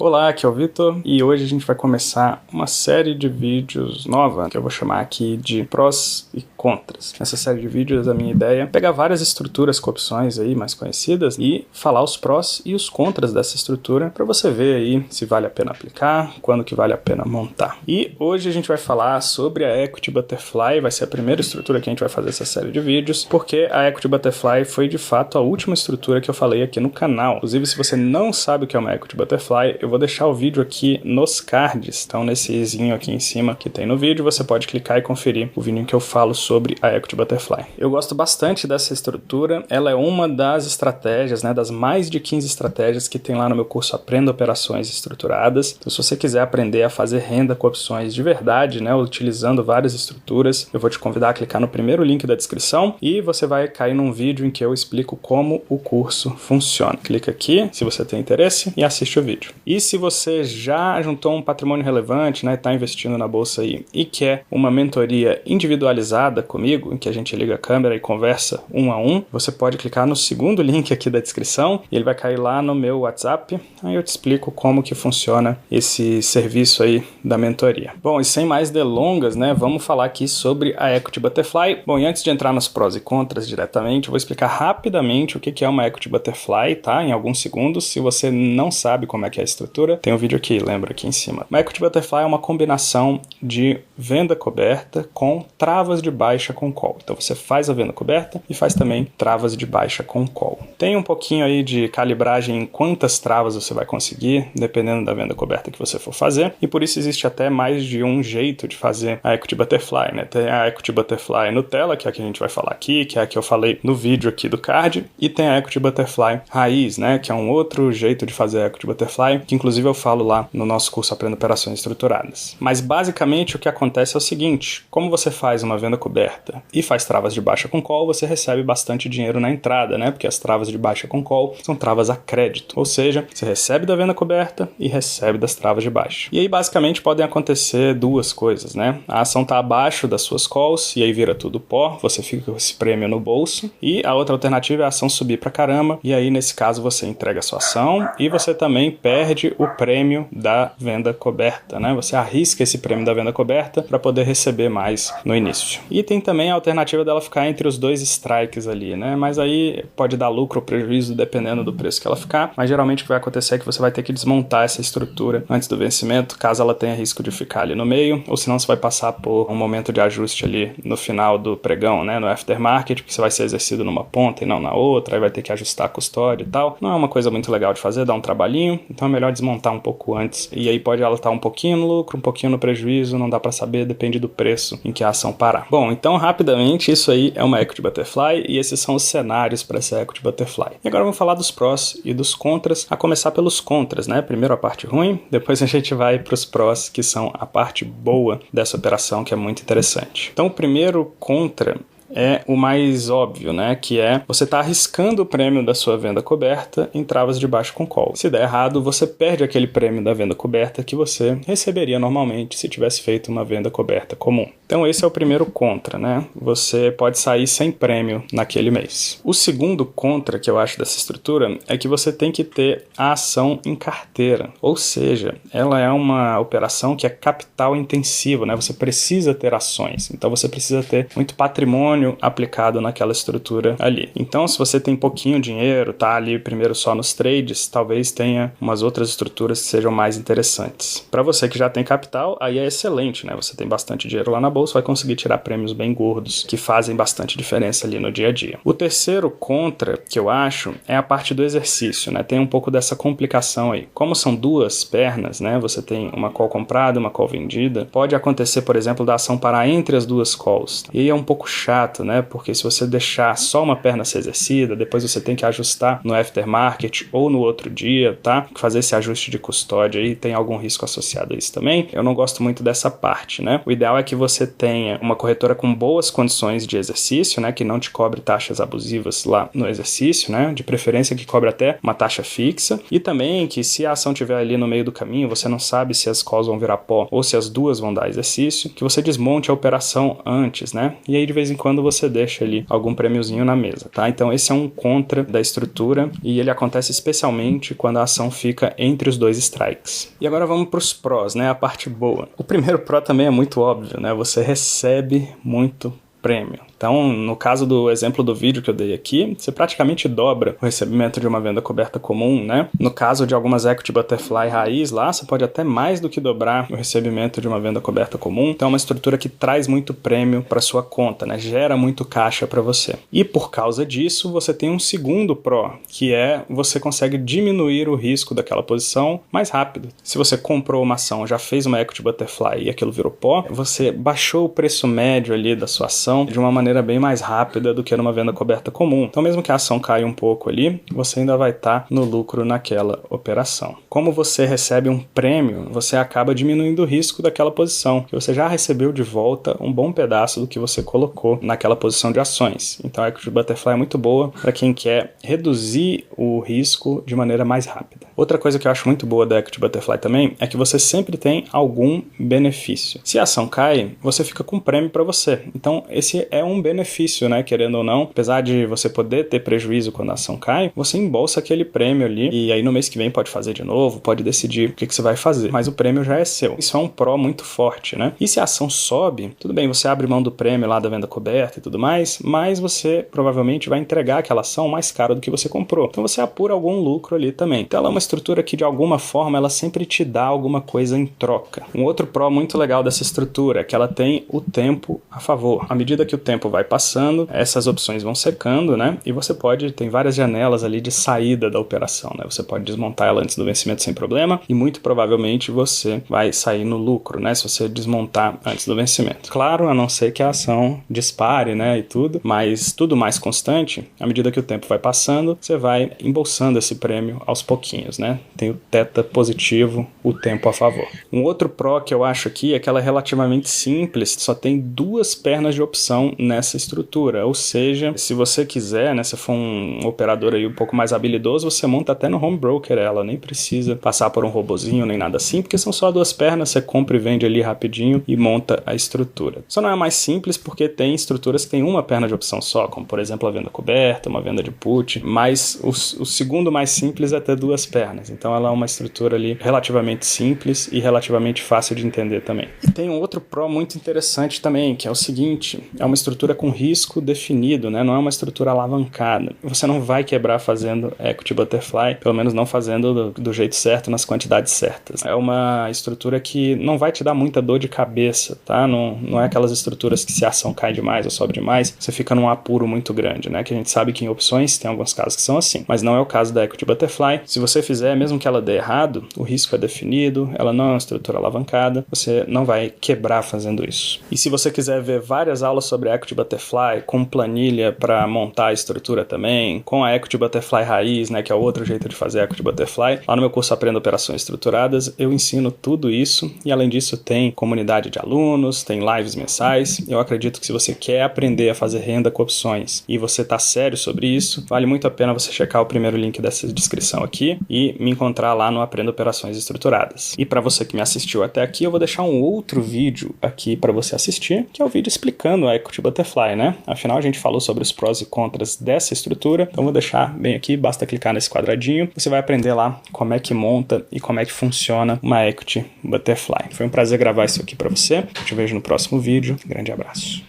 Olá, aqui é o Vitor e hoje a gente vai começar uma série de vídeos nova que eu vou chamar aqui de prós e contras. Nessa série de vídeos a minha ideia é pegar várias estruturas com opções aí mais conhecidas e falar os prós e os contras dessa estrutura para você ver aí se vale a pena aplicar, quando que vale a pena montar. E hoje a gente vai falar sobre a Equity Butterfly, vai ser a primeira estrutura que a gente vai fazer essa série de vídeos, porque a Equity Butterfly foi de fato a última estrutura que eu falei aqui no canal. Inclusive, se você não sabe o que é uma Equity Butterfly, eu vou deixar o vídeo aqui nos cards, então nesse izinho aqui em cima que tem no vídeo, você pode clicar e conferir o vídeo em que eu falo sobre a Equity Butterfly. Eu gosto bastante dessa estrutura, ela é uma das estratégias, das mais de 15 estratégias que tem lá no meu curso Aprenda Operações Estruturadas. Então, se você quiser aprender a fazer renda com opções de verdade, utilizando várias estruturas, eu vou te convidar a clicar no primeiro link da descrição e você vai cair num vídeo em que eu explico como o curso funciona. Clica aqui, se você tem interesse, e assiste o vídeo. E se você já juntou um patrimônio relevante, está investindo na bolsa aí e quer uma mentoria individualizada comigo, em que a gente liga a câmera e conversa um a um, você pode clicar no segundo link aqui da descrição e ele vai cair lá no meu WhatsApp, aí eu te explico como que funciona esse serviço aí da mentoria. Bom, e sem mais delongas, vamos falar aqui sobre a Equity Butterfly. Bom, e antes de entrar nos prós e contras diretamente, eu vou explicar rapidamente o que é uma Equity Butterfly, tá? Em alguns segundos. Se você não sabe como é que é a estrutura, tem um vídeo aqui, lembra, aqui em cima. Uma Equity Butterfly é uma combinação de venda coberta com travas de baixa com call. Então você faz a venda coberta e faz também travas de baixa com call. Tem um pouquinho aí de calibragem em quantas travas você vai conseguir, dependendo da venda coberta que você for fazer, e por isso existe até mais de um jeito de fazer a Equity Butterfly, Tem a Equity Butterfly Nutella, que é a que a gente vai falar aqui, que é a que eu falei no vídeo aqui do card, e tem a Equity Butterfly Raiz, que é um outro jeito de fazer a Equity Butterfly, que inclusive eu falo lá no nosso curso Aprenda Operações Estruturadas. Mas basicamente o que acontece é o seguinte: como você faz uma venda coberta e faz travas de baixa com call, você recebe bastante dinheiro na entrada, Porque as travas de baixa com call são travas a crédito, ou seja, você recebe da venda coberta e recebe das travas de baixa. E aí basicamente podem acontecer duas coisas, A ação está abaixo das suas calls e aí vira tudo pó, você fica com esse prêmio no bolso, e a outra alternativa é a ação subir pra caramba, e aí nesse caso você entrega a sua ação e você também perde o prêmio da venda coberta, Você arrisca esse prêmio da venda coberta para poder receber mais no início. E tem também a alternativa dela ficar entre os dois strikes ali, Mas aí pode dar lucro ou prejuízo dependendo do preço que ela ficar, mas geralmente o que vai acontecer é que você vai ter que desmontar essa estrutura antes do vencimento, caso ela tenha risco de ficar ali no meio, ou senão você vai passar por um momento de ajuste ali no final do pregão, no aftermarket, porque você vai ser exercido numa ponta e não na outra, aí vai ter que ajustar a custódia e tal. Não é uma coisa muito legal de fazer, dá um trabalhinho, então é melhor desmontar um pouco antes. E aí pode ela estar um pouquinho no lucro, um pouquinho no prejuízo, não dá pra saber, depende do preço em que a ação parar. Bom, então rapidamente, isso aí é uma Equity Butterfly e esses são os cenários para essa Equity Butterfly. E agora vamos falar dos prós e dos contras, a começar pelos contras, Primeiro a parte ruim, depois a gente vai para os prós, que são a parte boa dessa operação, que é muito interessante. Então o primeiro contra é o mais óbvio, que é você está arriscando o prêmio da sua venda coberta em travas de baixo com call. Se der errado, você perde aquele prêmio da venda coberta que você receberia normalmente se tivesse feito uma venda coberta comum. Então esse é o primeiro contra, Você pode sair sem prêmio naquele mês. O segundo contra que eu acho dessa estrutura é que você tem que ter a ação em carteira, ou seja, ela é uma operação que é capital intensiva, Você precisa ter ações, então você precisa ter muito patrimônio aplicado naquela estrutura ali. Então, se você tem pouquinho dinheiro, tá ali primeiro só nos trades, talvez tenha umas outras estruturas que sejam mais interessantes. Para você que já tem capital, aí é excelente, Você tem bastante dinheiro lá na bolsa, vai conseguir tirar prêmios bem gordos, que fazem bastante diferença ali no dia a dia. O terceiro contra, que eu acho, é a parte do exercício, Tem um pouco dessa complicação aí. Como são duas pernas, Você tem uma call comprada, uma call vendida, pode acontecer, por exemplo, da ação parar entre as duas calls. E aí é um pouco chato, porque se você deixar só uma perna ser exercida, depois você tem que ajustar no aftermarket ou no outro dia, Fazer esse ajuste de custódia aí, tem algum risco associado a isso também. Eu não gosto muito dessa parte, O ideal é que você você tenha uma corretora com boas condições de exercício, né, que não te cobre taxas abusivas lá no exercício, né, de preferência que cobre até uma taxa fixa, e também que se a ação estiver ali no meio do caminho, você não sabe se as calls vão virar pó ou se as duas vão dar exercício, que você desmonte a operação antes, né, e aí de vez em quando você deixa ali algum prêmiozinho na mesa, tá? Então esse é um contra da estrutura e ele acontece especialmente quando a ação fica entre os dois strikes. E agora vamos para os prós, né, a parte boa. O primeiro pró também é muito óbvio, né, você recebe muito prêmio. Então, no caso do exemplo do vídeo que eu dei aqui, você praticamente dobra o recebimento de uma venda coberta comum, né? No caso de algumas Equity Butterfly raiz lá, você pode até mais do que dobrar o recebimento de uma venda coberta comum. Então, é uma estrutura que traz muito prêmio para sua conta, né? Gera muito caixa para você. E por causa disso, você tem um segundo pró, que é você consegue diminuir o risco daquela posição mais rápido. Se você comprou uma ação, já fez uma Equity Butterfly e aquilo virou pó, você baixou o preço médio ali da sua ação de uma maneira bem mais rápida do que numa venda coberta comum. Então, mesmo que a ação caia um pouco ali, você ainda vai estar no lucro naquela operação. Como você recebe um prêmio, você acaba diminuindo o risco daquela posição, que você já recebeu de volta um bom pedaço do que você colocou naquela posição de ações. Então, a Equity Butterfly é muito boa para quem quer reduzir o risco de maneira mais rápida. Outra coisa que eu acho muito boa da Equity Butterfly também é que você sempre tem algum benefício. Se a ação cai, você fica com um prêmio para você. Então, esse é um benefício, né, querendo ou não, apesar de você poder ter prejuízo quando a ação cai, você embolsa aquele prêmio ali e aí no mês que vem pode fazer de novo, pode decidir o que você vai fazer, mas o prêmio já é seu. Isso é um pró muito forte, né? E se a ação sobe, tudo bem, você abre mão do prêmio lá da venda coberta e tudo mais, mas você provavelmente vai entregar aquela ação mais cara do que você comprou. Então você apura algum lucro ali também. Então ela é uma estrutura que de alguma forma ela sempre te dá alguma coisa em troca. Um outro pró muito legal dessa estrutura é que ela tem o tempo a favor. À medida que o tempo vai passando, essas opções vão secando, né? E você tem várias janelas ali de saída da operação, né? Você pode desmontar ela antes do vencimento sem problema e muito provavelmente você vai sair no lucro, né? Se você desmontar antes do vencimento. Claro, a não ser que a ação dispare, né? E tudo, mas tudo mais constante, à medida que o tempo vai passando, você vai embolsando esse prêmio aos pouquinhos, né? Tem o teta positivo, o tempo a favor. Um outro pró que eu acho aqui é que ela é relativamente simples, só tem duas pernas de opção nessa estrutura, ou seja, se você quiser, né, se for um operador aí um pouco mais habilidoso, você monta até no home broker ela, nem precisa passar por um robozinho nem nada assim, porque são só duas pernas, você compra e vende ali rapidinho e monta a estrutura. Só não é mais simples porque tem estruturas que tem uma perna de opção só, como por exemplo a venda coberta, uma venda de put, mas o segundo mais simples é ter duas pernas, então ela é uma estrutura ali relativamente simples e relativamente fácil de entender também. E tem um outro pró muito interessante também, que é o seguinte, é uma estrutura com risco definido, né? Não é uma estrutura alavancada. Você não vai quebrar fazendo Equity Butterfly, pelo menos não fazendo do jeito certo, nas quantidades certas. É uma estrutura que não vai te dar muita dor de cabeça, tá? Não é aquelas estruturas que se a ação cai demais ou sobe demais, você fica num apuro muito grande, né? Que a gente sabe que em opções tem alguns casos que são assim, mas não é o caso da Equity Butterfly. Se você fizer, mesmo que ela dê errado, o risco é definido, ela não é uma estrutura alavancada, você não vai quebrar fazendo isso. E se você quiser ver várias aulas sobre Equity Butterfly, com planilha para montar a estrutura também, com a Equity Butterfly raiz, né, que é outro jeito de fazer Equity Butterfly, lá no meu curso Aprenda Operações Estruturadas, eu ensino tudo isso e além disso tem comunidade de alunos, tem lives mensais. Eu acredito que se você quer aprender a fazer renda com opções e você tá sério sobre isso, vale muito a pena você checar o primeiro link dessa descrição aqui e me encontrar lá no Aprenda Operações Estruturadas. E para você que me assistiu até aqui, eu vou deixar um outro vídeo aqui para você assistir, que é o vídeo explicando a Equity Butterfly, né? Afinal, a gente falou sobre os prós e contras dessa estrutura, então vou deixar bem aqui, basta clicar nesse quadradinho, você vai aprender lá como é que monta e como é que funciona uma Equity Butterfly. Foi um prazer gravar isso aqui para você, eu te vejo no próximo vídeo, grande abraço.